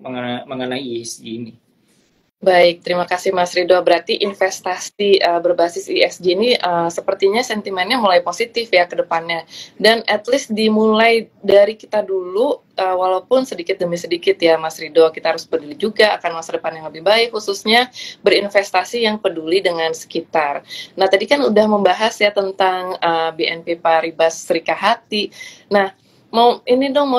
mengenai ESG ini. Baik, terima kasih Mas Ridho. Berarti investasi berbasis ESG ini sepertinya sentimennya mulai positif ya ke depannya. Dan at least dimulai dari kita dulu, walaupun sedikit demi sedikit ya Mas Ridho, kita harus peduli juga akan masa depan yang lebih baik, khususnya berinvestasi yang peduli dengan sekitar. Nah, tadi kan udah membahas ya tentang BNP Paribas Serikahati. Nah, mau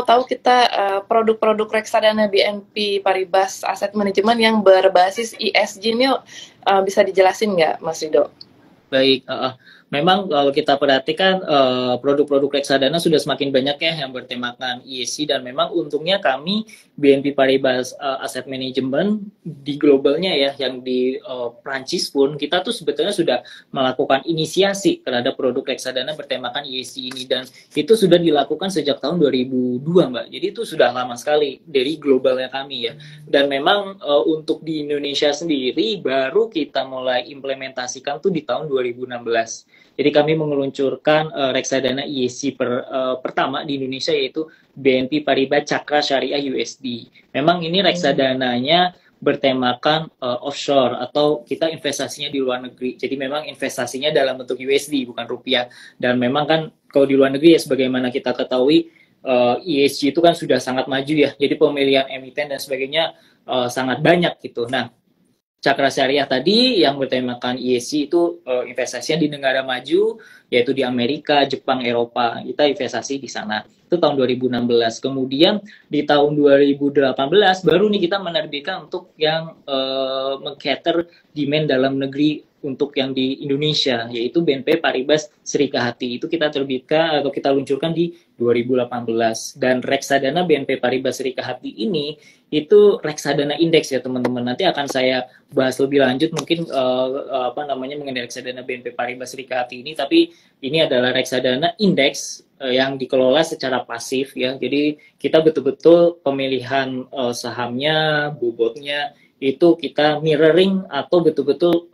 tahu kita produk-produk reksadana BNP Paribas Asset Management yang berbasis ESG ini bisa dijelasin nggak, Mas Ridho? Baik, memang kalau kita perhatikan produk-produk reksadana sudah semakin banyak ya yang bertemakan ESG, dan memang untungnya kami BNP Paribas Asset Management di globalnya ya, yang di Prancis pun kita tuh sebetulnya sudah melakukan inisiasi terhadap produk reksadana bertemakan ESG ini, dan itu sudah dilakukan sejak tahun 2002 Mbak. Jadi itu sudah lama sekali dari globalnya kami ya. Dan memang untuk di Indonesia sendiri baru kita mulai implementasikan tuh di tahun 2016. Jadi kami meluncurkan reksadana ESG pertama di Indonesia, yaitu BNP Paribas Cakra Syariah USD. Memang ini reksadananya bertemakan offshore, atau kita investasinya di luar negeri. Jadi memang investasinya dalam bentuk USD bukan rupiah. Dan memang kan kalau di luar negeri ya, sebagaimana kita ketahui ESG itu kan sudah sangat maju ya. Jadi pemilihan emiten dan sebagainya sangat banyak gitu. Nah, Cakra Syariah tadi yang bertemakan ESG itu investasinya di negara maju, yaitu di Amerika, Jepang, Eropa. Kita investasi di sana. Itu tahun 2016. Kemudian di tahun 2018 baru nih kita menerbitkan untuk yang meng-cater demand dalam negeri untuk yang di Indonesia, yaitu BNP Paribas Serikahati. Itu kita terbitkan atau kita luncurkan di 2018. Dan reksadana BNP Paribas Serikahati ini itu reksadana indeks ya teman-teman. Nanti akan saya bahas lebih lanjut mungkin mengenai reksadana BNP Paribas Serikahati ini. Tapi ini adalah reksadana indeks yang dikelola secara pasif ya. Jadi kita betul-betul pemilihan sahamnya, bobotnya itu kita mirroring atau betul-betul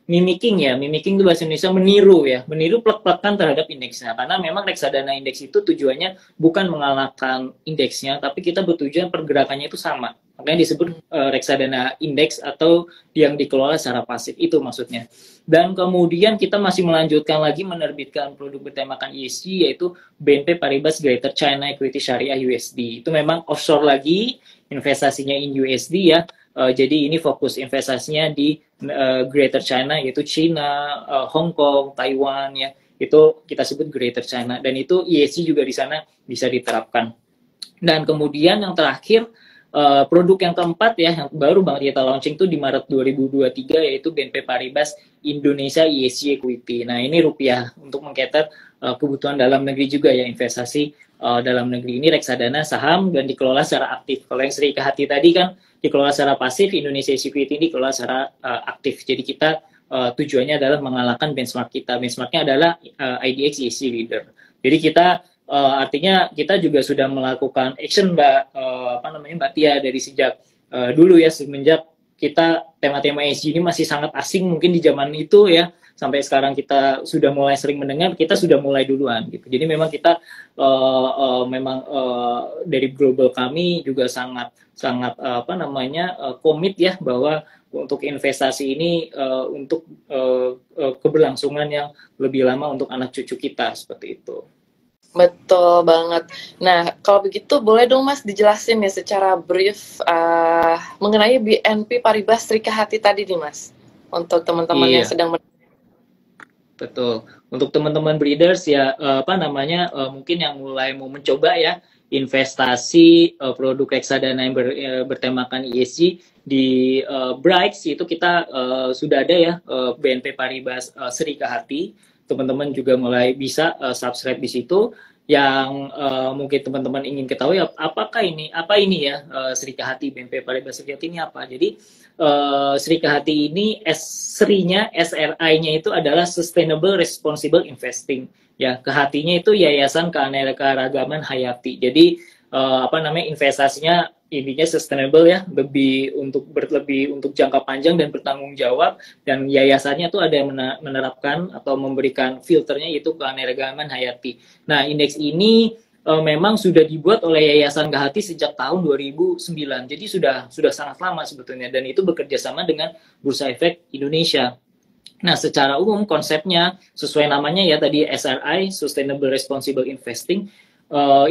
mimicking itu bahasa Indonesia meniru plek-plekan terhadap indeksnya, karena memang reksadana indeks itu tujuannya bukan mengalahkan indeksnya, tapi kita bertujuan pergerakannya itu sama, makanya disebut reksadana indeks atau yang dikelola secara pasif, itu maksudnya. Dan kemudian kita masih melanjutkan lagi menerbitkan produk bertemakan ESG, yaitu BNP Paribas Greater China Equity Syariah USD. Itu memang offshore lagi, investasinya in USD ya. Jadi ini fokus investasinya di Greater China, yaitu China, Hong Kong, Taiwan ya. Itu kita sebut Greater China, dan itu ESG juga di sana bisa diterapkan. Dan kemudian yang terakhir, produk yang keempat ya, yang baru banget kita launching tuh di Maret 2023, yaitu BNP Paribas Indonesia ESG Equity. Nah, ini rupiah untuk mengcater kebutuhan dalam negeri juga ya, investasi dalam negeri. Ini reksadana saham dan dikelola secara aktif. Kalau yang Serikahati tadi kan dikelola secara pasif, Indonesia Equity ini dikelola secara aktif. Jadi kita tujuannya adalah mengalahkan benchmark kita. Benchmarknya adalah IDX ESG Leader. Jadi kita artinya kita juga sudah melakukan action Mbak Tia, dari sejak dulu ya, semenjak kita tema-tema ESG ini masih sangat asing mungkin di zaman itu ya, sampai sekarang kita sudah mulai sering mendengar, kita sudah mulai duluan gitu. Jadi memang kita dari global kami juga sangat komit ya, bahwa untuk investasi ini untuk keberlangsungan yang lebih lama untuk anak cucu kita, seperti itu. Betul banget. Nah, kalau begitu boleh dong Mas dijelasin ya secara brief mengenai BNP Paribas Serikahati tadi nih Mas, untuk teman-teman yang sedang Betul. Untuk teman-teman breeders ya, mungkin yang mulai mau mencoba ya investasi produk reksadana yang bertemakan ESG di Bright, itu kita sudah ada ya BNP Paribas Serikahati. Teman-teman juga mulai bisa subscribe di situ. Yang mungkin teman-teman ingin ketahui, apa ini ya Serikahati, BNP Paribas Serikahati ini apa? Jadi Serikahati ini SRI-nya itu adalah Sustainable Responsible Investing. Ya, kehatinya itu Yayasan Keanekaragaman Hayati. Jadi investasinya intinya sustainable ya, lebih untuk jangka panjang dan bertanggung jawab, dan yayasannya tuh ada yang menerapkan atau memberikan filternya, yaitu keanekaragaman hayati. Nah, indeks ini memang sudah dibuat oleh Yayasan Gahati sejak tahun 2009. Jadi sudah sangat lama sebetulnya, dan itu bekerja sama dengan Bursa Efek Indonesia. Nah, secara umum konsepnya sesuai namanya ya tadi, SRI, Sustainable Responsible Investing,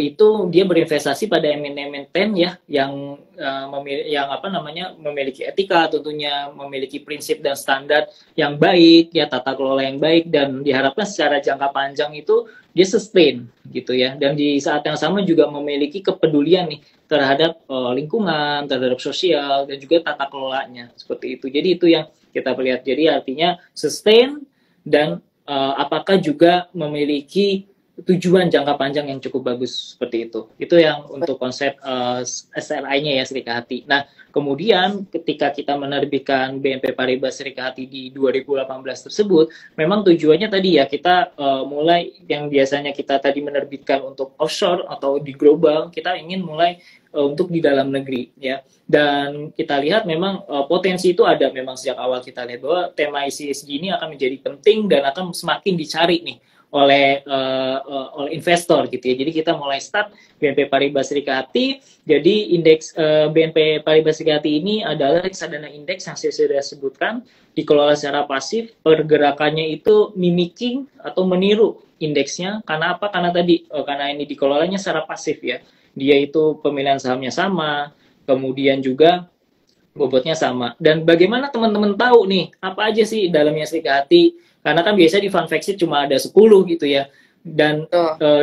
itu dia berinvestasi pada emiten ya yang apa namanya, memiliki etika, tentunya memiliki prinsip dan standar yang baik ya, tata kelola yang baik, dan diharapkan secara jangka panjang itu dia sustain gitu ya, dan di saat yang sama juga memiliki kepedulian nih terhadap lingkungan, terhadap sosial, dan juga tata kelolanya seperti itu. Jadi itu yang kita lihat. Jadi artinya sustain dan apakah juga memiliki tujuan jangka panjang yang cukup bagus seperti itu. Itu yang untuk konsep SRI-nya ya, Serikahati. Nah, kemudian ketika kita menerbitkan BNP Paribas Serikahati di 2018 tersebut, memang tujuannya tadi ya, kita mulai yang biasanya kita tadi menerbitkan untuk offshore atau di global, kita ingin mulai untuk di dalam negeri ya. Dan kita lihat memang potensi itu ada memang sejak awal. Kita lihat bahwa tema ESG ini akan menjadi penting dan akan semakin dicari nih oleh investor gitu ya. Jadi kita mulai start BNP Paribas Serikahati. Jadi indeks BNP Paribas Serikahati ini adalah reksadana indeks yang saya sudah sebutkan, dikelola secara pasif. Pergerakannya itu mimicking atau meniru indeksnya. Karena apa? Karena tadi karena ini dikelolanya secara pasif ya. Dia itu pemilihan sahamnya sama, kemudian juga bobotnya sama. Dan bagaimana teman-teman tahu nih apa aja sih dalamnya Serikahati? Karena kan biasanya di fund fact sheet cuma ada 10 gitu ya. Dan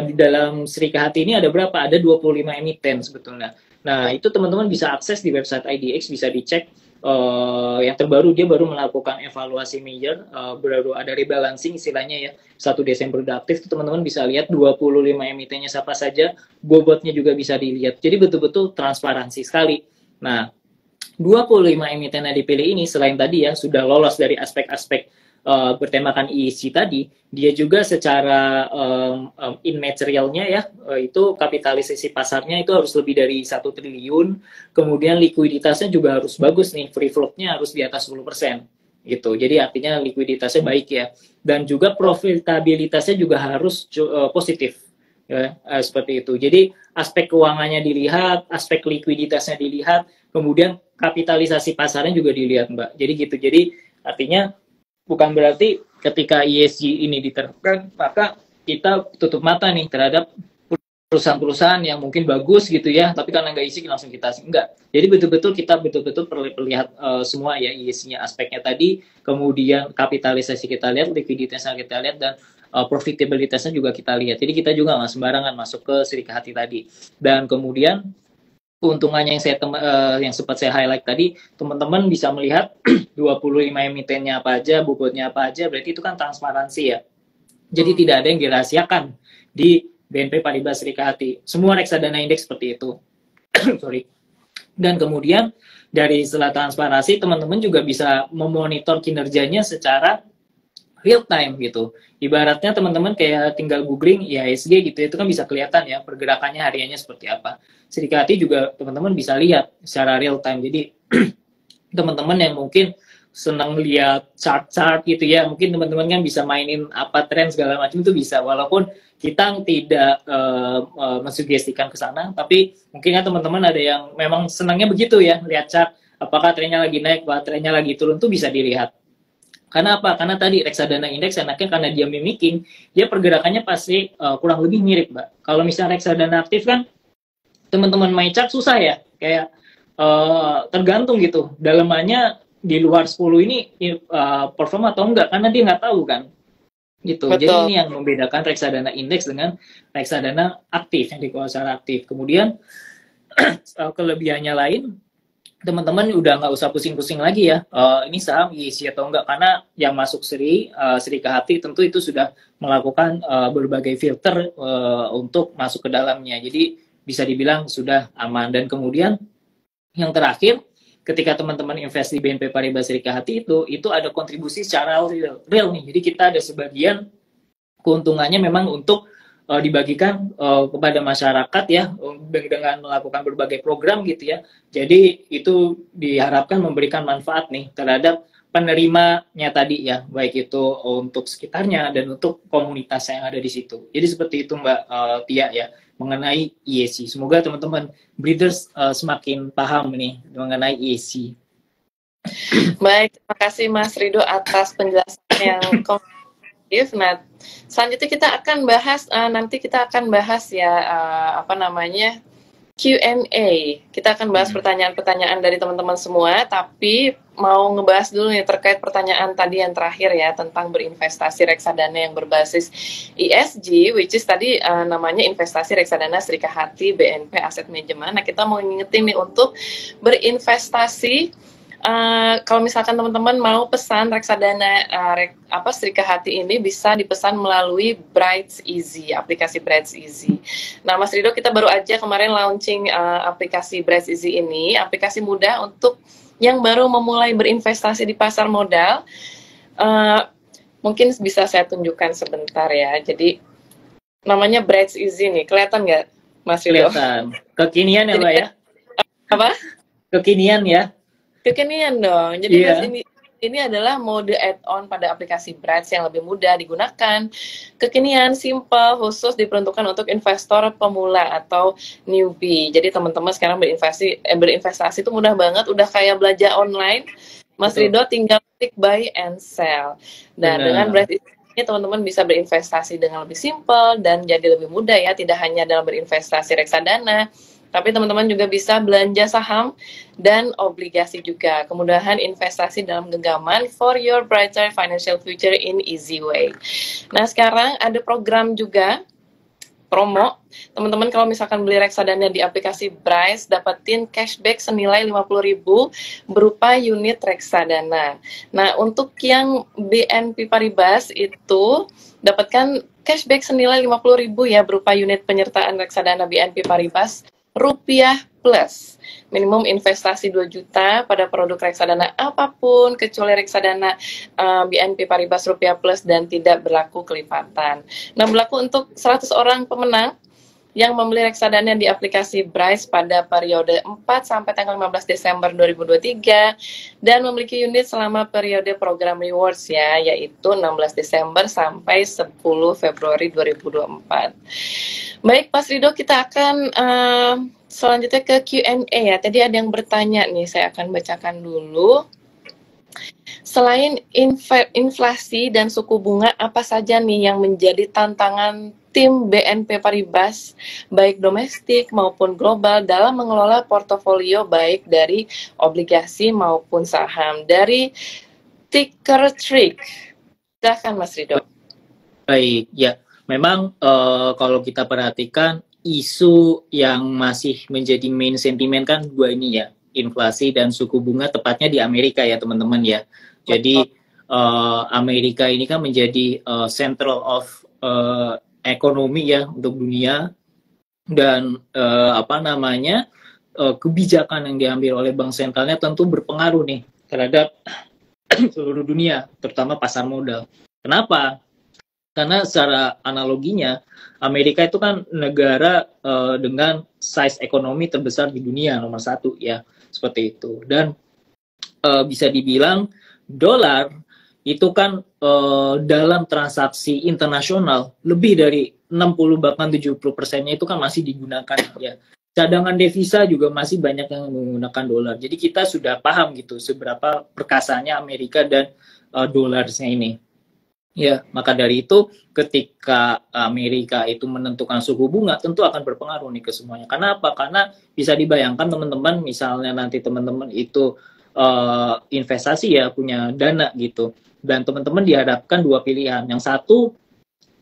di dalam Serikahati ini ada berapa? Ada 25 emiten sebetulnya. Nah, itu teman-teman bisa akses di website IDX, bisa dicek. Yang terbaru, dia baru melakukan evaluasi major, baru ada rebalancing istilahnya ya. 1 Desember udah aktif, teman-teman bisa lihat 25 emitennya siapa saja, bobotnya juga bisa dilihat. Jadi betul-betul transparansi sekali. Nah, 25 emiten yang dipilih ini selain tadi ya sudah lolos dari aspek-aspek bertemakan ESG tadi, dia juga secara immaterialnya ya, itu kapitalisasi pasarnya itu harus lebih dari 1 triliun, kemudian likuiditasnya juga harus bagus nih, free float-nya harus di atas 10% gitu. Jadi artinya likuiditasnya baik ya, dan juga profitabilitasnya juga harus positif ya, seperti itu. Jadi aspek keuangannya dilihat, aspek likuiditasnya dilihat, kemudian kapitalisasi pasarnya juga dilihat, Mbak. Jadi gitu. Jadi artinya bukan berarti ketika ESG ini diterapkan maka kita tutup mata nih terhadap perusahaan-perusahaan yang mungkin bagus gitu ya, tapi karena nggak ESG langsung kita enggak. Jadi betul-betul kita betul-betul perlu lihat semua ya ESG-nya, aspeknya tadi, kemudian kapitalisasi kita lihat, likuiditasnya kita lihat, dan profitabilitasnya juga kita lihat. Jadi kita juga nggak sembarangan masuk ke Serikahati tadi. Dan kemudian keuntungannya yang sempat saya highlight tadi, teman-teman bisa melihat 25 emitennya apa aja, bobotnya apa aja, berarti itu kan transparansi ya. Jadi tidak ada yang dirahasiakan di BNP Paribas Serikahati. Semua reksadana indeks seperti itu. Sorry. Dan kemudian dari setelah transparansi, teman-teman juga bisa memonitor kinerjanya secara real time gitu. Ibaratnya teman-teman kayak tinggal googling IHSG gitu, itu kan bisa kelihatan ya pergerakannya hariannya seperti apa. Serikahati juga teman-teman bisa lihat secara real time. Jadi teman-teman yang mungkin senang lihat chart-chart gitu ya, mungkin teman-teman kan bisa mainin apa tren segala macam itu bisa, walaupun kita tidak mensugestikan ke sana, tapi mungkin kan teman-teman ada yang memang senangnya begitu ya, lihat chart, apakah trennya lagi naik, apakah trennya lagi turun, tuh bisa dilihat. Karena apa? Karena tadi reksadana indeks enaknya karena dia mimicking, dia pergerakannya pasti kurang lebih mirip, Mbak. Kalau misalnya reksadana aktif kan, teman-teman main chart susah ya, kayak tergantung gitu, dalamannya di luar 10 ini perform atau enggak, karena dia nggak tahu kan. Gitu. Betul. Jadi ini yang membedakan reksadana indeks dengan reksadana aktif, yang dikelola secara aktif. Kemudian kelebihannya lain, teman-teman udah nggak usah pusing-pusing lagi ya, ini saham isi atau enggak, karena yang masuk Serikahati tentu itu sudah melakukan berbagai filter untuk masuk ke dalamnya, jadi bisa dibilang sudah aman. Dan kemudian yang terakhir, ketika teman-teman invest di BNP Paribas Serikahati itu ada kontribusi secara real nih, jadi kita ada sebagian keuntungannya memang untuk dibagikan kepada masyarakat ya, dengan melakukan berbagai program gitu ya. Jadi itu diharapkan memberikan manfaat nih terhadap penerimanya tadi ya, baik itu untuk sekitarnya dan untuk komunitas yang ada di situ. Jadi seperti itu Mbak Tia ya, mengenai ESG. Semoga teman-teman breeders semakin paham nih mengenai ESG. Baik, terima kasih Mas Rido atas penjelasan yang komprehensif. Nah, selanjutnya kita akan bahas, nanti kita akan bahas ya, apa namanya, Q&A. Kita akan bahas pertanyaan-pertanyaan dari teman-teman semua, tapi mau ngebahas dulu nih terkait pertanyaan tadi yang terakhir ya, tentang berinvestasi reksadana yang berbasis ESG, which is tadi namanya investasi reksadana Srikahati BNP Asset Management. Nah, kita mau ngingetin nih untuk berinvestasi. Kalau misalkan teman-teman mau pesan reksadana Srikahati ini bisa dipesan melalui Bright Easy, aplikasi Bright Easy. Nah, Mas Rido, kita baru aja kemarin launching aplikasi Bright Easy ini, aplikasi mudah untuk yang baru memulai berinvestasi di pasar modal. Mungkin bisa saya tunjukkan sebentar ya. Jadi namanya Bright Easy nih, kelihatan nggak, Mas Rido? Kelihatan. Kekinian ya, Mbak ya? Apa? Kekinian ya? Kekinian dong. Jadi ini adalah mode add-on pada aplikasi Bright yang lebih mudah digunakan. Kekinian, simple, khusus diperuntukkan untuk investor pemula atau newbie. Jadi teman-teman sekarang berinvestasi itu mudah banget, udah kayak belanja online. Mas Rido tinggal klik buy and sell. Dan dengan Bright ini teman-teman bisa berinvestasi dengan lebih simple dan jadi lebih mudah ya, tidak hanya dalam berinvestasi reksadana, tapi teman-teman juga bisa belanja saham dan obligasi juga. Kemudahan investasi dalam genggaman for your brighter financial future in easy way. Nah, sekarang ada program juga, promo. Teman-teman kalau misalkan beli reksadana di aplikasi Bright, dapetin cashback senilai 50.000 berupa unit reksadana. Nah, untuk yang BNP Paribas itu dapatkan cashback senilai 50.000 ya berupa unit penyertaan reksadana BNP Paribas Rupiah Plus. Minimum investasi 2 juta pada produk reksadana apapun kecuali reksadana BNP Paribas Rupiah Plus dan tidak berlaku kelipatan. Nah, berlaku untuk 100 orang pemenang yang membeli reksadana di aplikasi Bright pada periode 4 sampai tanggal 15 Desember 2023 dan memiliki unit selama periode program rewards ya, yaitu 16 Desember sampai 10 Februari 2024. Baik, Mas Rido, kita akan selanjutnya ke Q&A ya. Tadi ada yang bertanya nih, saya akan bacakan dulu. Selain inflasi dan suku bunga, apa saja nih yang menjadi tantangan tim BNP Paribas, baik domestik maupun global, dalam mengelola portofolio baik dari obligasi maupun saham? Dari Ticker Trick. Silahkan, Mas Rido. Baik, ya. Memang kalau kita perhatikan, isu yang masih menjadi main sentimen kan dua ini ya, inflasi dan suku bunga, tepatnya di Amerika ya teman-teman ya. Jadi Amerika ini kan menjadi central of ekonomi ya untuk dunia, dan kebijakan yang diambil oleh bank sentralnya tentu berpengaruh nih terhadap seluruh dunia, terutama pasar modal. Kenapa? Karena secara analoginya Amerika itu kan negara dengan size ekonomi terbesar di dunia, nomor 1 ya, seperti itu. Dan bisa dibilang dolar itu kan dalam transaksi internasional lebih dari 60 bahkan 70%-nya itu kan masih digunakan ya. Cadangan devisa juga masih banyak yang menggunakan dolar. Jadi kita sudah paham gitu seberapa perkasanya Amerika dan dolarnya ini. Ya, maka dari itu ketika Amerika itu menentukan suku bunga tentu akan berpengaruh nih ke semuanya. Karena apa? Karena bisa dibayangkan teman-teman, misalnya nanti teman-teman itu investasi ya, punya dana gitu, dan teman-teman dihadapkan dua pilihan. Yang satu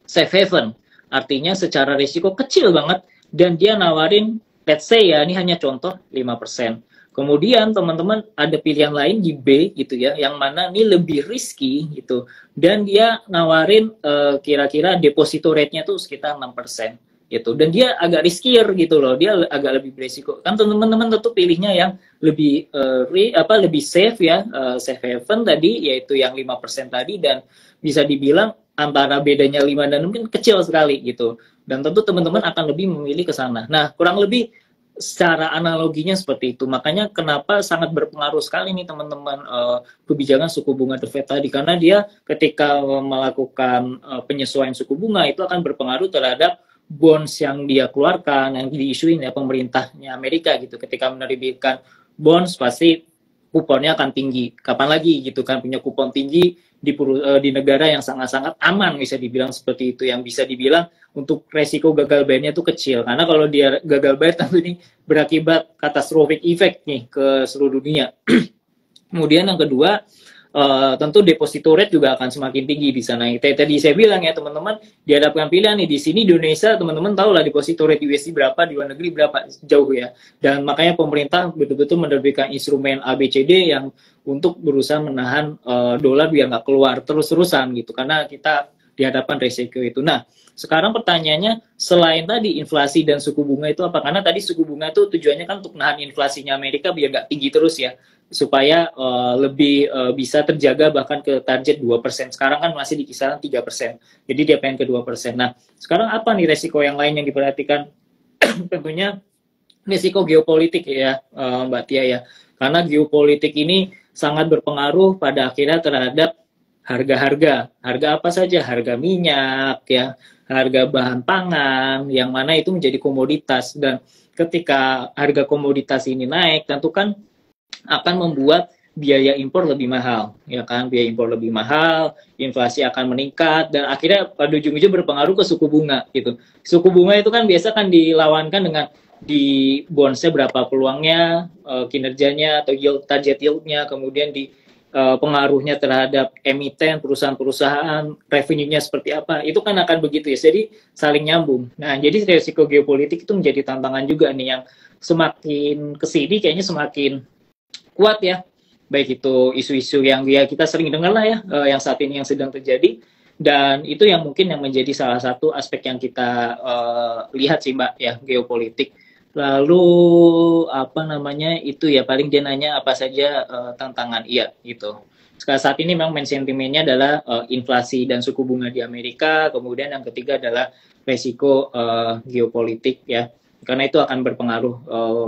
safe haven, artinya secara risiko kecil banget dan dia nawarin, let's say ya, ini hanya contoh 5%. Kemudian teman-teman ada pilihan lain di B gitu ya, yang mana ini lebih risky gitu, dan dia nawarin kira-kira deposito rate-nya tuh sekitar 6% gitu, dan dia agak riskier gitu loh, dia agak lebih berisiko. Kan teman-teman tentu pilihnya yang lebih lebih safe ya, safe haven tadi, yaitu yang 5% tadi, dan bisa dibilang antara bedanya 5 dan 6 mungkin kecil sekali gitu, dan tentu teman-teman akan lebih memilih ke sana. Nah, kurang lebih secara analoginya seperti itu. Makanya kenapa sangat berpengaruh sekali nih teman-teman kebijakan suku bunga The Fed tadi, karena dia ketika melakukan penyesuaian suku bunga itu akan berpengaruh terhadap bonds yang dia keluarkan, yang diisuin ya pemerintahnya Amerika gitu. Ketika menerbitkan bonds pasti kuponnya akan tinggi. Kapan lagi gitu kan punya kupon tinggi di negara yang sangat-sangat aman, bisa dibilang seperti itu, yang bisa dibilang untuk resiko gagal bayarnya itu kecil, karena kalau dia gagal bayar tentu ini berakibat catastrophic effect nih ke seluruh dunia. Kemudian yang kedua, tentu deposito rate juga akan semakin tinggi di sana. Tadi saya bilang ya teman-teman, dihadapkan pilihan nih di sini di Indonesia, teman-teman tahu lah deposito rate USD berapa, di luar negeri berapa, jauh ya. Dan makanya pemerintah betul-betul menerbitkan instrumen ABCD yang untuk berusaha menahan dolar biar nggak keluar terus-terusan gitu, karena kita dihadapkan resiko itu. Nah, sekarang pertanyaannya, selain tadi inflasi dan suku bunga itu apa? Karena tadi suku bunga itu tujuannya kan untuk nahan inflasinya Amerika biar nggak tinggi terus ya, supaya lebih bisa terjaga bahkan ke target 2%. Sekarang kan masih di kisaran 3%. Jadi dia pengen ke 2%. Nah, sekarang apa nih resiko yang lain yang diperhatikan? Tentunya risiko geopolitik ya, Mbak Tia ya. Karena geopolitik ini sangat berpengaruh pada akhirnya terhadap harga-harga. Harga apa saja? Harga minyak ya, harga bahan pangan, yang mana itu menjadi komoditas. Dan ketika harga komoditas ini naik, tentu kan akan membuat biaya impor lebih mahal, ya kan? Biaya impor lebih mahal, inflasi akan meningkat, dan akhirnya pada ujung-ujung berpengaruh ke suku bunga gitu. Suku bunga itu kan biasa kan dilawankan dengan di bondsnya berapa peluangnya, kinerjanya atau yield, target yieldnya, kemudian di pengaruhnya terhadap emiten, perusahaan-perusahaan, revenue-nya seperti apa, itu kan akan begitu ya, jadi saling nyambung. Nah, jadi risiko geopolitik itu menjadi tantangan juga nih, yang semakin kesini kayaknya semakin kuat ya, baik itu isu-isu yang ya kita sering dengar lah ya, yang saat ini yang sedang terjadi, dan itu yang mungkin yang menjadi salah satu aspek yang kita lihat sih Mbak ya, geopolitik. Lalu apa namanya itu ya, paling dia nanya apa saja tantangan, iya gitu. Sekarang saat ini memang main sentimennya adalah inflasi dan suku bunga di Amerika, kemudian yang ketiga adalah resiko geopolitik ya, karena itu akan berpengaruh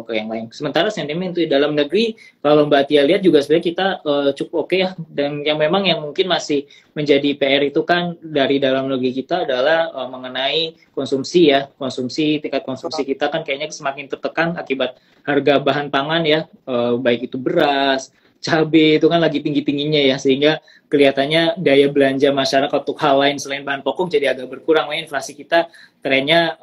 ke yang lain. Sementara sentimen itu di dalam negeri, kalau Mbak Tia lihat juga sebenarnya kita cukup oke ya, dan yang memang yang mungkin masih menjadi PR itu kan dari dalam negeri kita adalah mengenai konsumsi ya, tingkat konsumsi kita kan kayaknya semakin tertekan akibat harga bahan pangan ya, baik itu beras, cabai itu kan lagi tinggi-tingginya ya, sehingga kelihatannya daya belanja masyarakat untuk hal lain selain bahan pokok jadi agak berkurang. Makanya inflasi kita trennya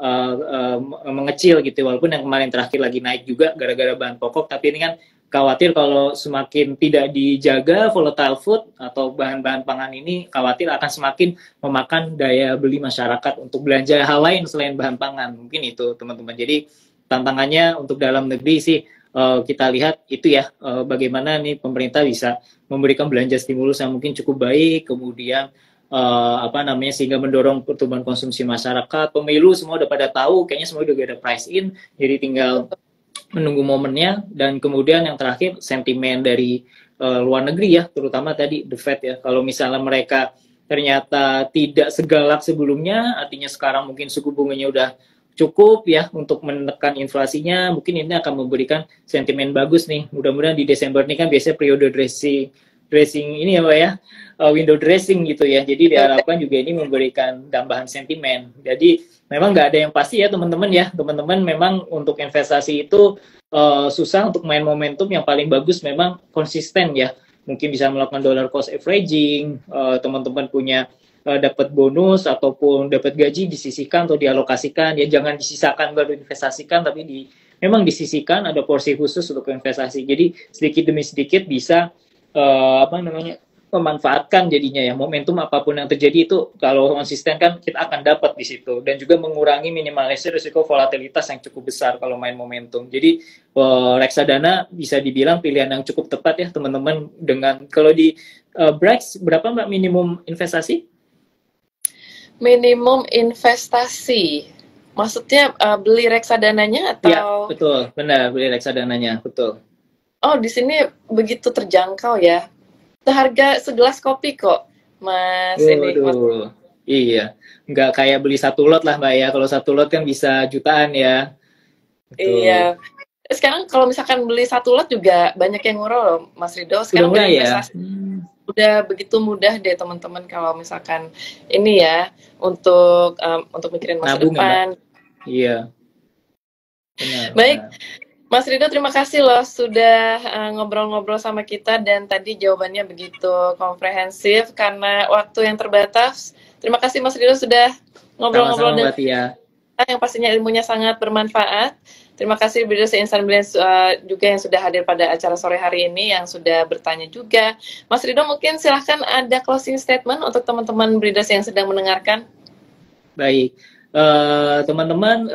mengecil gitu, walaupun yang kemarin terakhir lagi naik juga gara-gara bahan pokok, tapi ini kan khawatir kalau semakin tidak dijaga volatile food atau bahan-bahan pangan ini, khawatir akan semakin memakan daya beli masyarakat untuk belanja hal lain selain bahan pangan. Mungkin itu teman-teman. Jadi tantangannya untuk dalam negeri sih kita lihat itu ya, bagaimana nih pemerintah bisa memberikan belanja stimulus yang mungkin cukup baik, kemudian apa namanya, sehingga mendorong pertumbuhan konsumsi masyarakat. Pemilu semua udah pada tahu, kayaknya semua udah ada price in, jadi tinggal menunggu momennya. Dan kemudian yang terakhir sentimen dari luar negeri ya, terutama tadi The Fed ya. Kalau misalnya mereka ternyata tidak segalak sebelumnya, artinya sekarang mungkin suku bunganya udah cukup ya untuk menekan inflasinya, mungkin ini akan memberikan sentimen bagus nih. Mudah-mudahan di Desember ini kan biasanya periode dressing ini ya Pak ya, window dressing gitu ya, jadi diharapkan juga ini memberikan tambahan sentimen. Jadi memang nggak ada yang pasti ya teman-teman ya, teman-teman memang untuk investasi itu susah untuk main momentum. Yang paling bagus memang konsisten ya, mungkin bisa melakukan dollar cost averaging, teman-teman punya dapat bonus ataupun dapat gaji disisihkan atau dialokasikan ya, jangan disisakan baru investasikan, tapi memang disisihkan, ada porsi khusus untuk investasi, jadi sedikit demi sedikit bisa apa namanya, memanfaatkan jadinya ya, momentum apapun yang terjadi itu kalau konsisten kan kita akan dapat di situ, dan juga mengurangi minimalisir risiko volatilitas yang cukup besar kalau main momentum. Jadi reksadana bisa dibilang pilihan yang cukup tepat ya teman-teman. Dengan kalau di Brax berapa Mbak minimum investasi? Minimum investasi, maksudnya beli reksadananya atau? Ya, betul, benar, beli reksadananya, betul. Oh, di sini begitu terjangkau ya. Seharga segelas kopi kok, Mas. Ini, Mas. Iya, nggak kayak beli satu lot lah Mbak ya. Kalau satu lot kan bisa jutaan ya. Betul. Iya, Sekarang kalau misalkan beli satu lot juga banyak yang ngurau loh, Mas Rido. Udah Sekarang mulai ya? berinvestasi udah begitu mudah deh teman-teman kalau misalkan ini ya untuk mikirin masa Nabung ya, Mbak? depan. Iya, benar, Baik, benar. Mas Rido, terima kasih loh sudah ngobrol-ngobrol sama kita dan tadi jawabannya begitu komprehensif karena waktu yang terbatas. Terima kasih Mas Rido sudah Sama-sama, ngobrol-ngobrol dengan Mbak Tia. kita yang pastinya ilmunya sangat bermanfaat. Terima kasih Breeders Insan Brilliance juga yang sudah hadir pada acara sore hari ini, yang sudah bertanya juga. Mas Rido, mungkin silahkan ada closing statement untuk teman-teman Breeders yang sedang mendengarkan. Baik, teman-teman,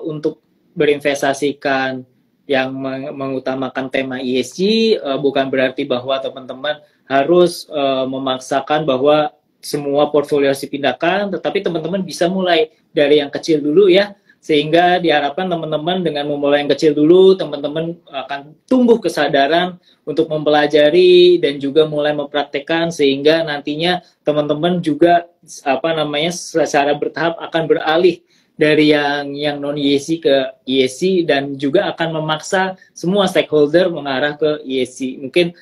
untuk berinvestasikan yang mengutamakan tema ESG bukan berarti bahwa teman-teman harus memaksakan bahwa semua portfolio harus dipindahkan, tetapi teman-teman bisa mulai dari yang kecil dulu ya, sehingga diharapkan teman-teman dengan memulai yang kecil dulu, teman-teman akan tumbuh kesadaran untuk mempelajari dan juga mulai mempraktekkan, sehingga nantinya teman-teman juga secara bertahap akan beralih dari yang non ESG ke ESG dan juga akan memaksa semua stakeholder mengarah ke ESG. Mungkin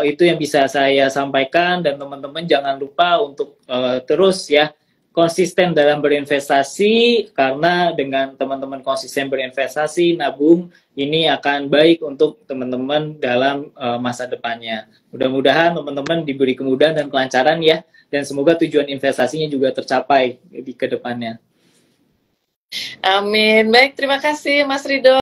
itu yang bisa saya sampaikan, dan teman-teman jangan lupa untuk terus ya konsisten dalam berinvestasi, karena dengan teman-teman konsisten berinvestasi, nabung, ini akan baik untuk teman-teman dalam masa depannya. Mudah-mudahan teman-teman diberi kemudahan dan kelancaran ya, dan semoga tujuan investasinya juga tercapai di kedepannya. Amin. Baik, terima kasih Mas Rido.